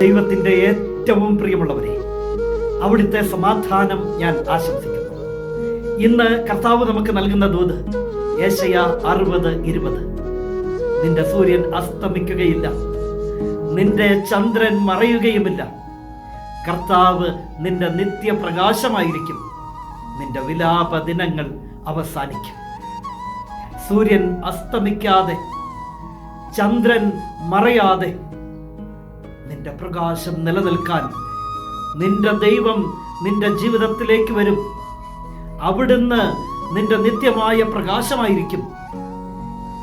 ദൈവത്തിൻ്റെ ഏറ്റവും പ്രിയമുള്ളവരെ, അവിടുത്തെ സമാധാനം ഞാൻ ആശംസിക്കുന്നു. ഇന്ന് കർത്താവ് നമുക്ക് നൽകുന്ന ദൂത് യെശയ്യാ 60:20. നിന്റെ സൂര്യൻ അസ്തമിക്കുകയില്ല, നിന്റെ ചന്ദ്രൻ മറയുകയുമില്ല. കർത്താവ് നിന്റെ നിത്യപ്രകാശമായിരിക്കും, നിന്റെ വിലാപ ദിനങ്ങൾ അവസാനിക്കും. സൂര്യൻ അസ്തമിക്കാതെ, ചന്ദ്രൻ മറയാതെ നിന്റെ പ്രകാശം നിലനിൽക്കാൻ നിന്റെ ദൈവം നിന്റെ ജീവിതത്തിലേക്ക് വരും. അവിടുന്ന് നിന്റെ നിത്യമായ പ്രകാശമായിരിക്കും.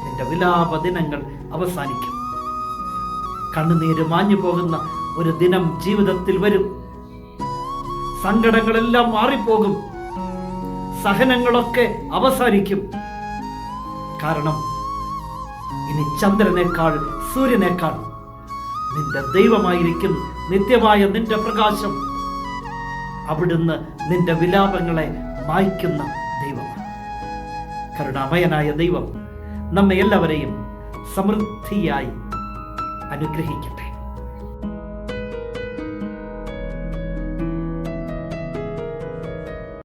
നിന്റെ വിലാപ ദിനങ്ങൾ അവസാനിക്കും. കണ്ണുനീര് മാഞ്ഞു പോകുന്ന ഒരു ദിനം ജീവിതത്തിൽ വരും. സങ്കടങ്ങളെല്ലാം മാറിപ്പോകും. സഹനങ്ങളൊക്കെ അവസാനിക്കും. കാരണം ഇനി ചന്ദ്രനേക്കാൾ സൂര്യനേക്കാൾ നിന്റെ ദൈവമായിരിക്കും നിത്യമായ നിന്റെ പ്രകാശം. അവിടുന്ന് നിന്റെ വിലാപങ്ങളെ മായ്ക്കുന്ന ദൈവമാണ്. കരുണാമയനായ ദൈവം നമ്മെ എല്ലാവരെയും സമൃദ്ധിയായി അനുഗ്രഹിക്കട്ടെ.